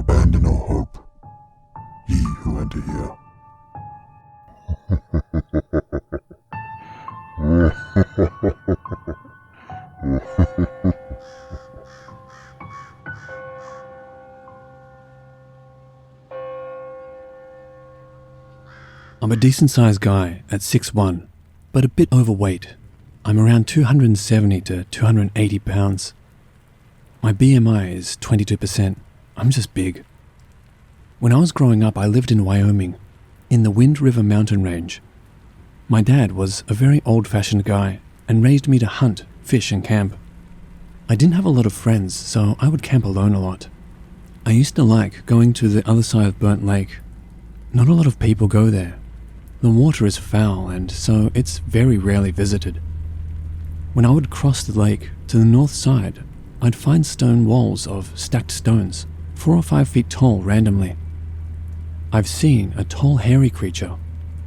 abandon all hope, ye who enter here. I'm a decent-sized guy at 6'1", but a bit overweight. I'm around 270 to 280 pounds. My BMI is 22%. I'm just big. When I was growing up, I lived in Wyoming, in the Wind River mountain range. My dad was a very old-fashioned guy and raised me to hunt, fish and camp. I didn't have a lot of friends, so I would camp alone a lot. I used to like going to the other side of Burnt Lake. Not a lot of people go there. The water is foul, and so it's very rarely visited. When I would cross the lake to the north side, I'd find stone walls of stacked stones, 4 or 5 feet tall randomly. I've seen a tall hairy creature,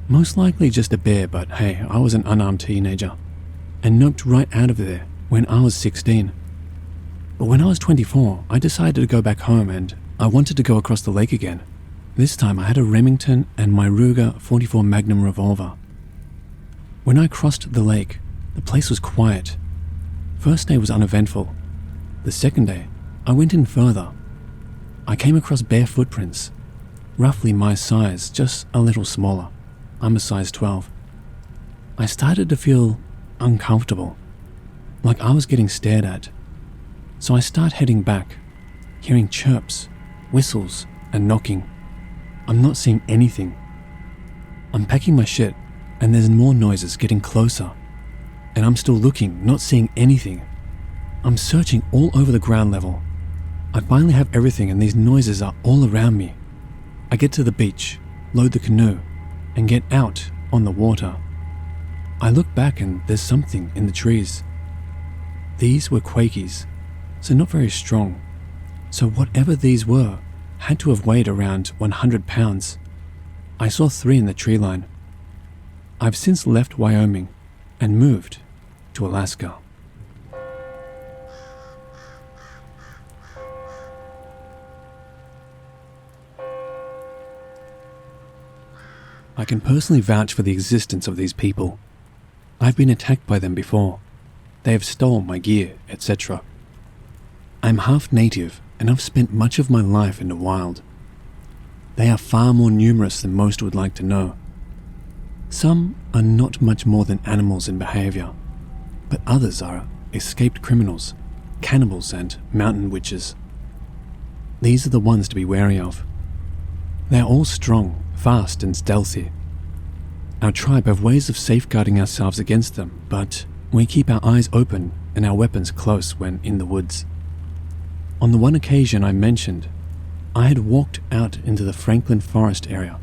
most likely just a bear, but hey, I was an unarmed teenager, and noped right out of there when I was 16. But when I was 24, I decided to go back home and I wanted to go across the lake again. This time I had a Remington and my Ruger 44 Magnum revolver. When I crossed the lake, the place was quiet. First day was uneventful. The second day, I went in further. I came across bare footprints, roughly my size, just a little smaller. I'm a size 12. I started to feel uncomfortable, like I was getting stared at. So I start heading back, hearing chirps, whistles, and knocking. I'm not seeing anything. I'm packing my shit, and there's more noises getting closer. And I'm still looking, not seeing anything. I'm searching all over the ground level. I finally have everything and these noises are all around me. I get to the beach, load the canoe, and get out on the water. I look back and there's something in the trees. These were quakies, so not very strong. So whatever these were had to have weighed around 100 pounds. I saw 3 in the tree line. I've since left Wyoming and moved to Alaska. I can personally vouch for the existence of these people. I've been attacked by them before. They have stolen my gear, etc. I'm half native and I've spent much of my life in the wild. They are far more numerous than most would like to know. Some are not much more than animals in behavior, but others are escaped criminals, cannibals and mountain witches. These are the ones to be wary of. They are all strong, fast and stealthy. Our tribe have ways of safeguarding ourselves against them, but we keep our eyes open and our weapons close when in the woods. On the one occasion I mentioned, I had walked out into the Franklin Forest area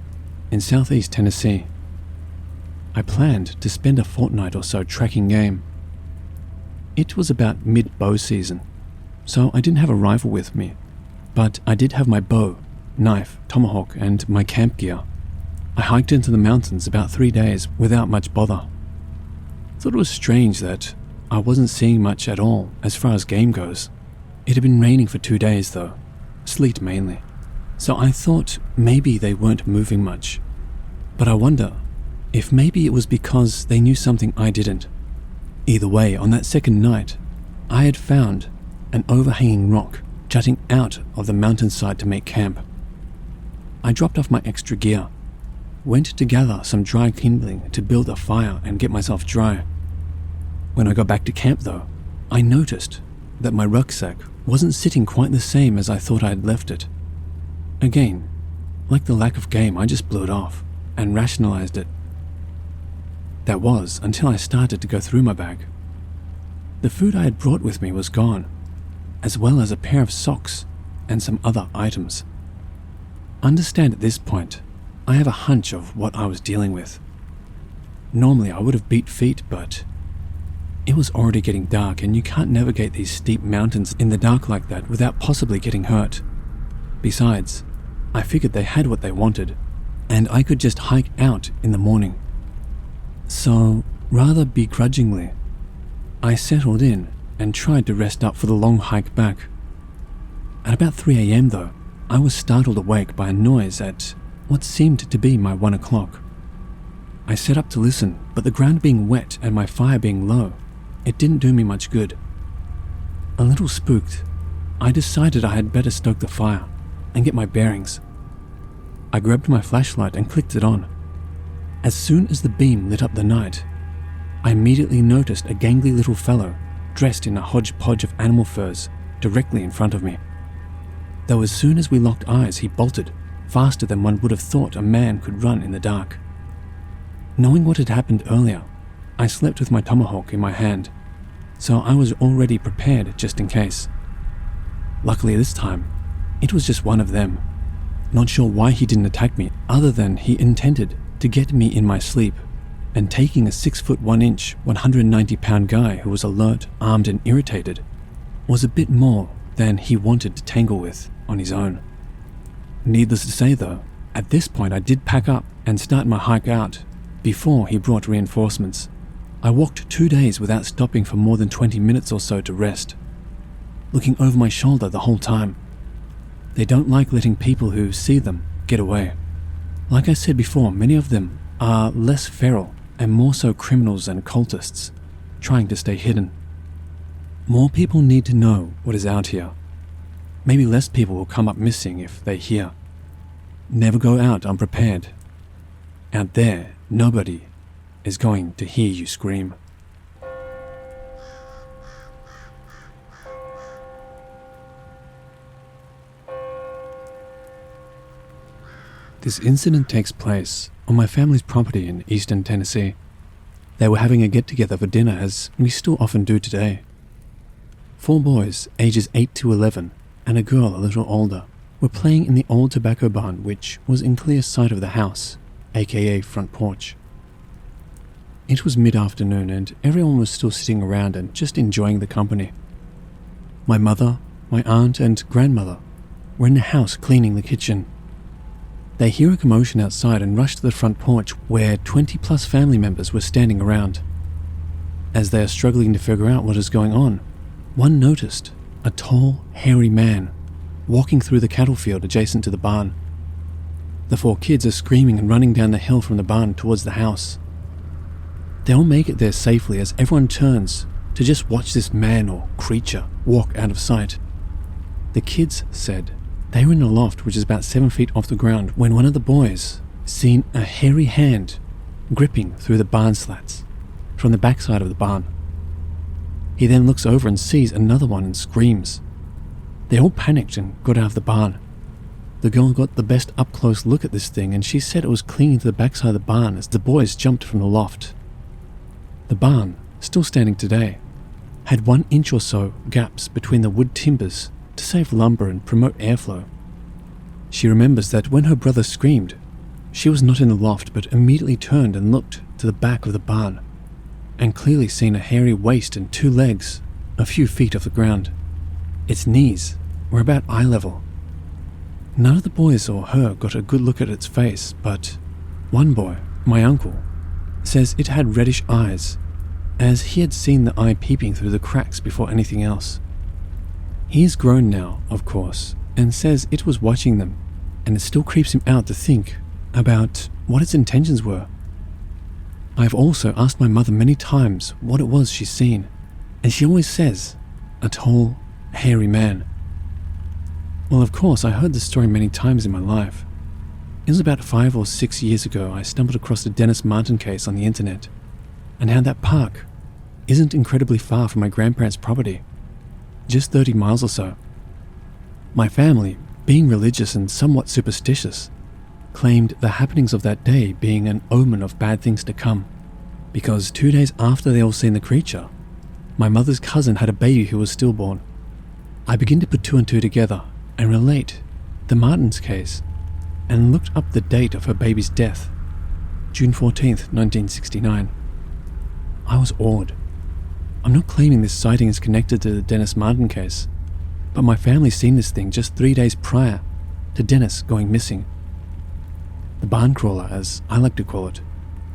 in southeast Tennessee. I planned to spend a fortnight or so tracking game. It was about mid-bow season, so I didn't have a rifle with me, but I did have my bow, knife, tomahawk, and my camp gear. I hiked into the mountains about 3 days without much bother. Thought it was strange that I wasn't seeing much at all as far as game goes. It had been raining for 2 days though, sleet mainly, so I thought maybe they weren't moving much. But I wonder if maybe it was because they knew something I didn't. Either way, on that second night, I had found an overhanging rock jutting out of the mountainside to make camp. I dropped off my extra gear, went to gather some dry kindling to build a fire and get myself dry. When I got back to camp though, I noticed that my rucksack wasn't sitting quite the same as I thought I had left it. Again, like the lack of game, I just blew it off and rationalized it. That was until I started to go through my bag. The food I had brought with me was gone, as well as a pair of socks and some other items. Understand at this point, I have a hunch of what I was dealing with. Normally I would have beat feet, but it was already getting dark and you can't navigate these steep mountains in the dark like that without possibly getting hurt. Besides, I figured they had what they wanted, and I could just hike out in the morning. So, rather begrudgingly, I settled in and tried to rest up for the long hike back. At about 3 a.m. though, I was startled awake by a noise at what seemed to be my 1 o'clock. I set up to listen, but the ground being wet and my fire being low, it didn't do me much good. A little spooked, I decided I had better stoke the fire and get my bearings. I grabbed my flashlight and clicked it on. As soon as the beam lit up the night, I immediately noticed a gangly little fellow dressed in a hodgepodge of animal furs directly in front of me. Though as soon as we locked eyes, he bolted, faster than one would have thought a man could run in the dark. Knowing what had happened earlier, I slept with my tomahawk in my hand, so I was already prepared just in case. Luckily this time, it was just one of them. Not sure why he didn't attack me other than he intended to get me in my sleep, and taking a 6'1", 190-pound guy who was alert, armed and irritated was a bit more than he wanted to tangle with on his own. Needless to say though, at this point I did pack up and start my hike out before he brought reinforcements. I walked 2 days without stopping for more than 20 minutes or so to rest, looking over my shoulder the whole time. They don't like letting people who see them get away. Like I said before, many of them are less feral and more so criminals and cultists, trying to stay hidden. More people need to know what is out here. Maybe less people will come up missing if they hear. Never go out unprepared. Out there, nobody is going to hear you scream. This incident takes place on my family's property in eastern Tennessee. They were having a get-together for dinner, as we still often do today. 4 boys, ages 8 to 11, and a girl a little older, were playing in the old tobacco barn, which was in clear sight of the house, aka front porch. It was mid-afternoon and everyone was still sitting around and just enjoying the company. My mother, my aunt and grandmother were in the house cleaning the kitchen. They hear a commotion outside and rush to the front porch where 20+ family members were standing around. As they are struggling to figure out what is going on, one noticed a tall, hairy man walking through the cattle field adjacent to the barn. The 4 kids are screaming and running down the hill from the barn towards the house. They all make it there safely as everyone turns to just watch this man or creature walk out of sight. The kids said they were in a loft which is about 7 feet off the ground when one of the boys seen a hairy hand gripping through the barn slats from the backside of the barn. He then looks over and sees another one and screams. They all panicked and got out of the barn. The girl got the best up-close look at this thing and she said it was clinging to the backside of the barn as the boys jumped from the loft. The barn, still standing today, had 1 inch or so gaps between the wood timbers to save lumber and promote airflow. She remembers that when her brother screamed, she was not in the loft but immediately turned and looked to the back of the barn and clearly seen a hairy waist and 2 legs a few feet off the ground. Its knees were about eye level. None of the boys or her got a good look at its face, but one boy, my uncle, says it had reddish eyes, as he had seen the eye peeping through the cracks before anything else. He is grown now, of course, and says it was watching them, and it still creeps him out to think about what its intentions were. I have also asked my mother many times what it was she's seen, and she always says, a tall, hairy man. Well, of course, I heard this story many times in my life. It was about 5 or 6 years ago I stumbled across the Dennis Martin case on the internet, and how that park isn't incredibly far from my grandparents' property, just 30 miles or so. My family, being religious and somewhat superstitious, claimed the happenings of that day being an omen of bad things to come, because 2 days after they all seen the creature, my mother's cousin had a baby who was stillborn. I begin to put 2 and 2 together and relate the Martins case, and looked up the date of her baby's death, June 14th, 1969. I was awed. I'm not claiming this sighting is connected to the Dennis Martin case, but my family seen this thing just 3 days prior to Dennis going missing. The barn crawler, as I like to call it,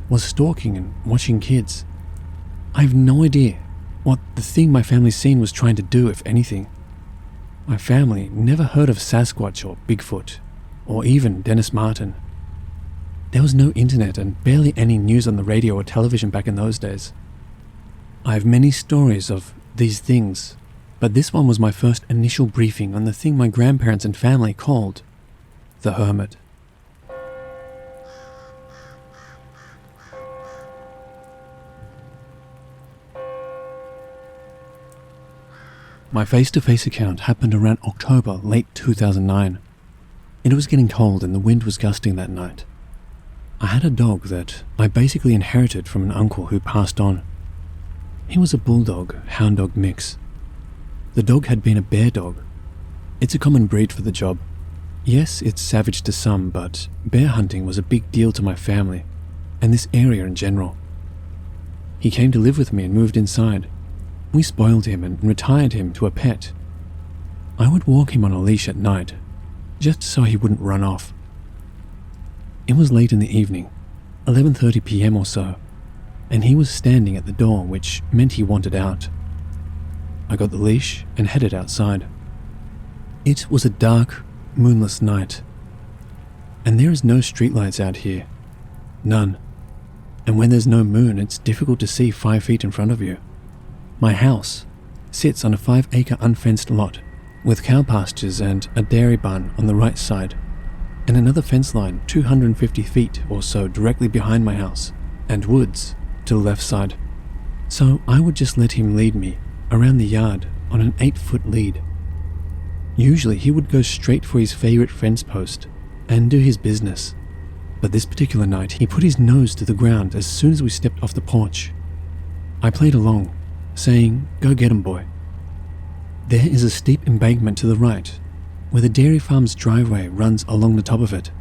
was stalking and watching kids. I have no idea what the thing my family seen was trying to do, if anything. My family never heard of Sasquatch or Bigfoot, or even Dennis Martin. There was no internet and barely any news on the radio or television back in those days. I have many stories of these things, but this one was my first initial briefing on the thing my grandparents and family called the hermit. My face-to-face account happened around October, late 2009. It was getting cold and the wind was gusting that night. I had a dog that I basically inherited from an uncle who passed on. He was a bulldog, hound dog mix. The dog had been a bear dog. It's a common breed for the job. Yes, it's savage to some, but bear hunting was a big deal to my family, and this area in general. He came to live with me and moved inside. We spoiled him and retired him to a pet. I would walk him on a leash at night, just so he wouldn't run off. It was late in the evening, 11:30 p.m. or so, and he was standing at the door, which meant he wanted out. I got the leash and headed outside. It was a dark, moonless night, and there is no streetlights out here. None. And when there's no moon, it's difficult to see 5 feet in front of you. My house sits on a 5-acre unfenced lot with cow pastures and a dairy barn on the right side, and another fence line 250 feet or so directly behind my house, and woods to the left side. So I would just let him lead me around the yard on an 8-foot lead. Usually he would go straight for his favorite fence post and do his business, but this particular night he put his nose to the ground as soon as we stepped off the porch. I played along, saying, "Go get him, boy." There is a steep embankment to the right, where the dairy farm's driveway runs along the top of it.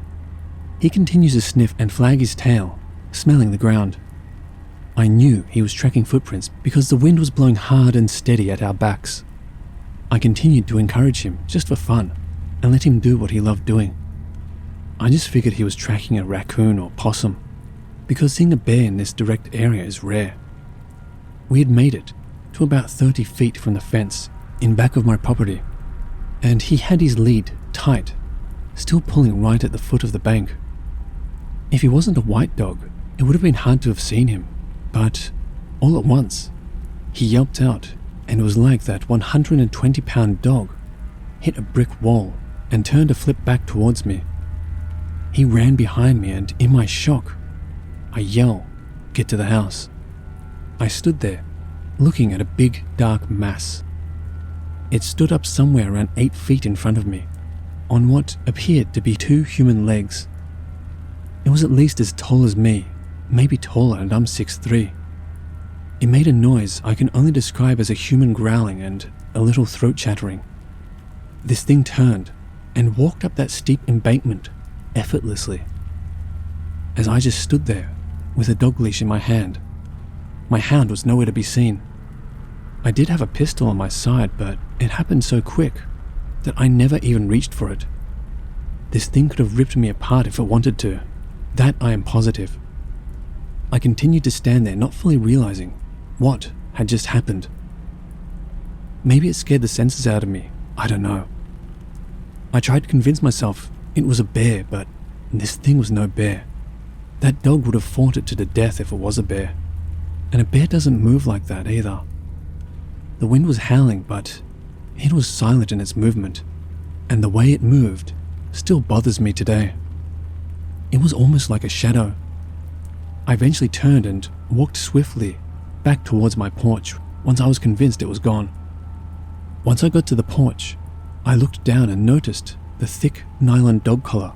He continues to sniff and flag his tail, smelling the ground. I knew he was tracking footprints because the wind was blowing hard and steady at our backs. I continued to encourage him just for fun and let him do what he loved doing. I just figured he was tracking a raccoon or possum, because seeing a bear in this direct area is rare. We had made it to about 30 feet from the fence in back of my property, and he had his lead tight, still pulling right at the foot of the bank. If he wasn't a white dog, it would have been hard to have seen him, but all at once, he yelped out, and it was like that 120-pound dog hit a brick wall and turned to flip back towards me. He ran behind me, and in my shock, I yell, "Get to the house." I stood there, looking at a big, dark mass. It stood up somewhere around 8 feet in front of me, on what appeared to be 2 human legs. It was at least as tall as me, maybe taller, and I'm 6'3". It made a noise I can only describe as a human growling and a little throat chattering. This thing turned and walked up that steep embankment effortlessly. As I just stood there with a dog leash in my hand, my hound was nowhere to be seen. I did have a pistol on my side, but it happened so quick that I never even reached for it. This thing could have ripped me apart if it wanted to. That I am positive. I continued to stand there, not fully realizing what had just happened. Maybe it scared the senses out of me, I don't know. I tried to convince myself it was a bear, but this thing was no bear. That dog would have fought it to the death if it was a bear. And a bear doesn't move like that either. The wind was howling, but it was silent in its movement, and the way it moved still bothers me today. It was almost like a shadow. I eventually turned and walked swiftly back towards my porch once I was convinced it was gone. Once I got to the porch, I looked down and noticed the thick nylon dog collar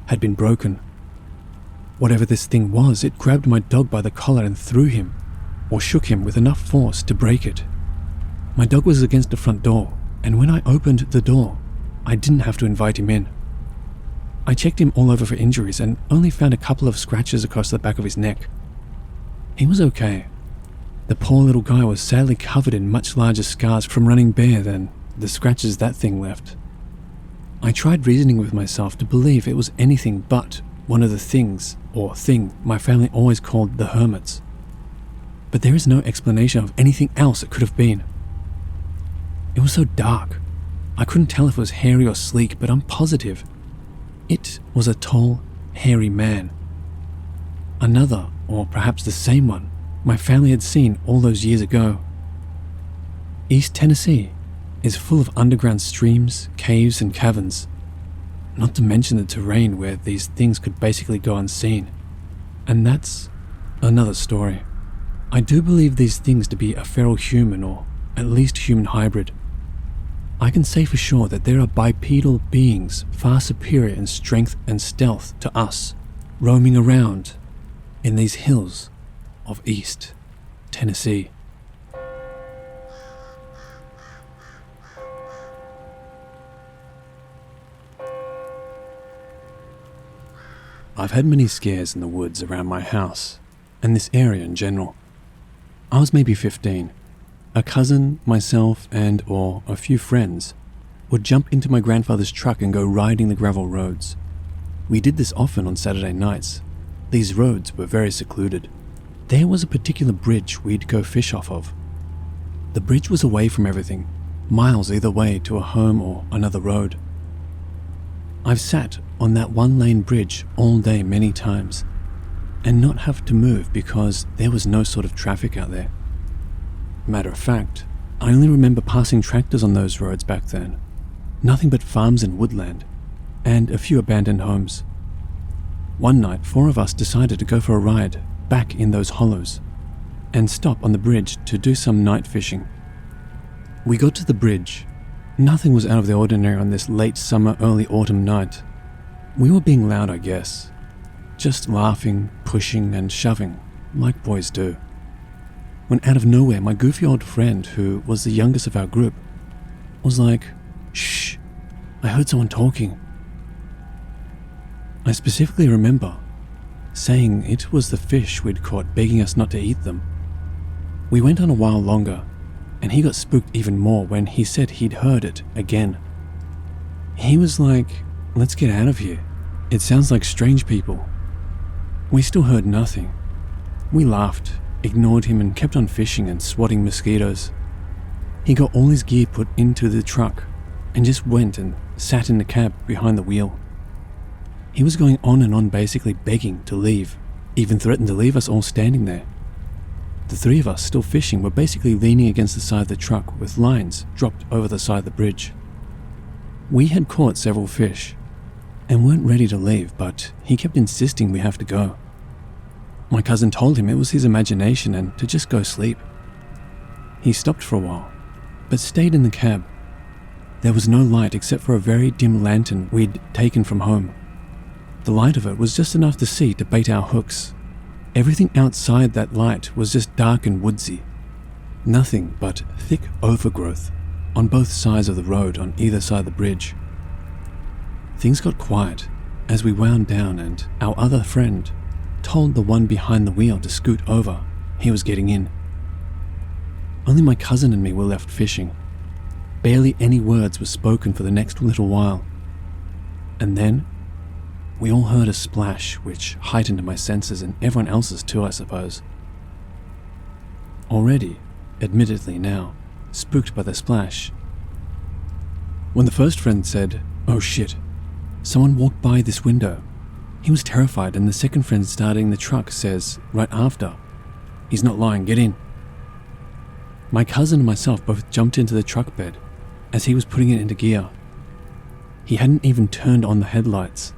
had been broken. Whatever this thing was, it grabbed my dog by the collar and threw him, or shook him with enough force to break it. My dog was against the front door, and when I opened the door, I didn't have to invite him in. I checked him all over for injuries and only found a couple of scratches across the back of his neck. He was okay. The poor little guy was sadly covered in much larger scars from running bear than the scratches that thing left. I tried reasoning with myself to believe it was anything but one of the things or thing my family always called the hermits. But there is no explanation of anything else it could have been. It was so dark, I couldn't tell if it was hairy or sleek, but I'm positive. It was a tall, hairy man. Another, or perhaps the same one, my family had seen all those years ago. East Tennessee is full of underground streams, caves, and caverns, not to mention the terrain where these things could basically go unseen. And that's another story. I do believe these things to be a feral human, or at least human hybrid. I can say for sure that there are bipedal beings far superior in strength and stealth to us, roaming around in these hills of East Tennessee. I've had many scares in the woods around my house, and this area in general. I was maybe 15. A cousin, myself, and/or a few friends would jump into my grandfather's truck and go riding the gravel roads. We did this often on Saturday nights. These roads were very secluded. There was a particular bridge we'd go fish off of. The bridge was away from everything, miles either way to a home or another road. I've sat on that one-lane bridge all day many times and not have to move because there was no sort of traffic out there. Matter of fact, I only remember passing tractors on those roads back then. Nothing but farms and woodland, and a few abandoned homes. One night, 4 of us decided to go for a ride back in those hollows and stop on the bridge to do some night fishing. We got to the bridge. Nothing was out of the ordinary on this late summer, early autumn night. We were being loud, I guess. Just laughing, pushing, and shoving, like boys do. When out of nowhere, my goofy old friend, who was the youngest of our group, was like, "Shh, I heard someone talking." I specifically remember saying it was the fish we'd caught begging us not to eat them. We went on a while longer, and he got spooked even more when he said he'd heard it again. He was like, "Let's get out of here. It sounds like strange people." We still heard nothing. We laughed, ignored him, and kept on fishing and swatting mosquitoes. He got all his gear put into the truck and just went and sat in the cab behind the wheel. He was going on and on, basically begging to leave, even threatened to leave us all standing there. The 3 of us still fishing were basically leaning against the side of the truck with lines dropped over the side of the bridge. We had caught several fish and weren't ready to leave, but he kept insisting we have to go. My cousin told him it was his imagination and to just go sleep. He stopped for a while, but stayed in the cab. There was no light except for a very dim lantern we'd taken from home. The light of it was just enough to see to bait our hooks. Everything outside that light was just dark and woodsy. Nothing but thick overgrowth on both sides of the road on either side of the bridge. Things got quiet as we wound down, and our other friend told the one behind the wheel to scoot over. He was getting in. Only my cousin and me were left fishing. Barely any words were spoken for the next little while. And then we all heard a splash which heightened my senses and everyone else's too, I suppose. Already, admittedly now, spooked by the splash. When the first friend said, "Oh shit, someone walked by this window," he was terrified, and the second friend starting the truck says, right after, "He's not lying, get in." My cousin and myself both jumped into the truck bed as he was putting it into gear. He hadn't even turned on the headlights,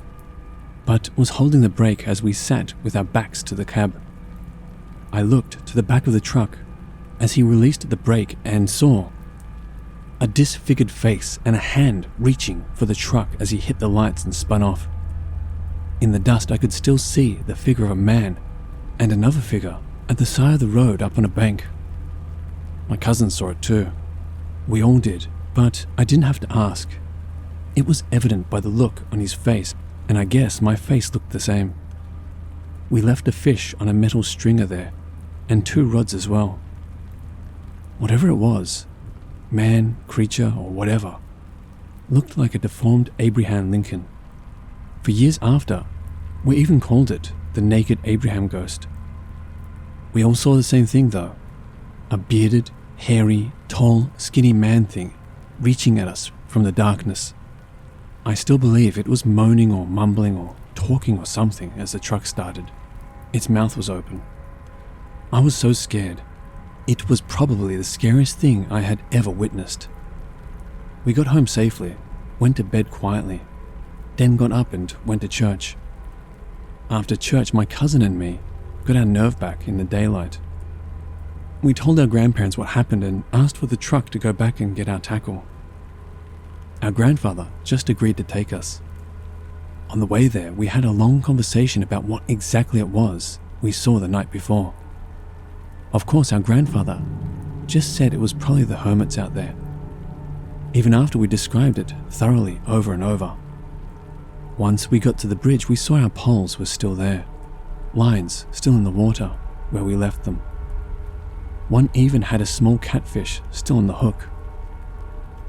but was holding the brake as we sat with our backs to the cab. I looked to the back of the truck as he released the brake and saw a disfigured face and a hand reaching for the truck as he hit the lights and spun off. In the dust, I could still see the figure of a man and another figure at the side of the road up on a bank. My cousin saw it too. We all did, but I didn't have to ask. It was evident by the look on his face, and I guess my face looked the same. We left a fish on a metal stringer there, and 2 rods as well. Whatever it was, man, creature, or whatever, looked like a deformed Abraham Lincoln. For years after, we even called it the naked Abraham ghost. We all saw the same thing though, a bearded, hairy, tall, skinny man thing reaching at us from the darkness. I still believe it was moaning or mumbling or talking or something as the truck started. Its mouth was open. I was so scared. It was probably the scariest thing I had ever witnessed. We got home safely, went to bed quietly, then got up and went to church. After church, my cousin and me got our nerve back in the daylight. We told our grandparents what happened and asked for the truck to go back and get our tackle. Our grandfather just agreed to take us. On the way there, we had a long conversation about what exactly it was we saw the night before. Of course, our grandfather just said it was probably the hermits out there, even after we described it thoroughly over and over. Once we got to the bridge, we saw our poles were still there, lines still in the water where we left them. One even had a small catfish still on the hook.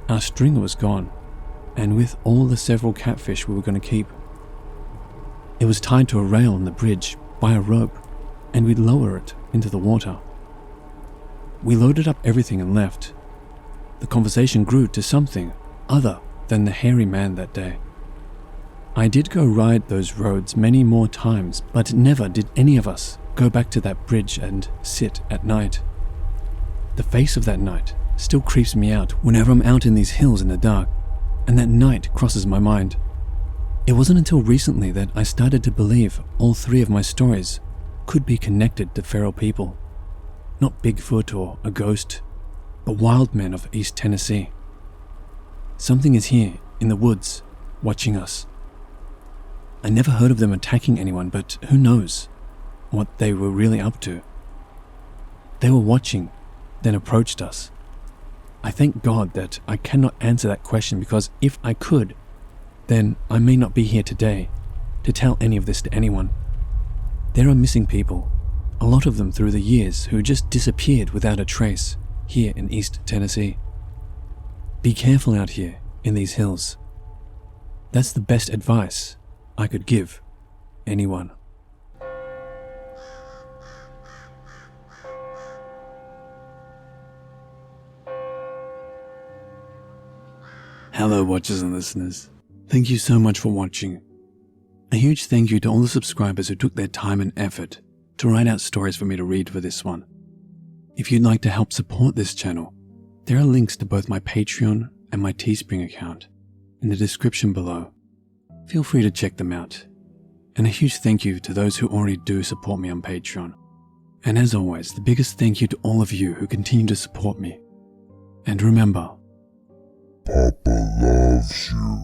Our stringer was gone, and with all the several catfish we were going to keep. It was tied to a rail on the bridge by a rope, and we'd lower it into the water. We loaded up everything and left. The conversation grew to something other than the hairy man that day. I did go ride those roads many more times, but never did any of us go back to that bridge and sit at night. The face of that night still creeps me out whenever I'm out in these hills in the dark, and that night crosses my mind. It wasn't until recently that I started to believe all three of my stories could be connected to feral people. Not Bigfoot or a ghost, but wild men of East Tennessee. Something is here in the woods, watching us. I never heard of them attacking anyone, but who knows what they were really up to. They were watching, then approached us. I thank God that I cannot answer that question, because if I could, then I may not be here today to tell any of this to anyone. There are missing people, a lot of them through the years, who just disappeared without a trace here in East Tennessee. Be careful out here in these hills. That's the best advice I could give anyone. Hello watchers and listeners. Thank you so much for watching. A huge thank you to all the subscribers who took their time and effort to write out stories for me to read for this one. If you'd like to help support this channel, there are links to both my Patreon and my Teespring account in the description below. Feel free to check them out. And a huge thank you to those who already do support me on Patreon. And as always, the biggest thank you to all of you who continue to support me. And remember, Papa loves you.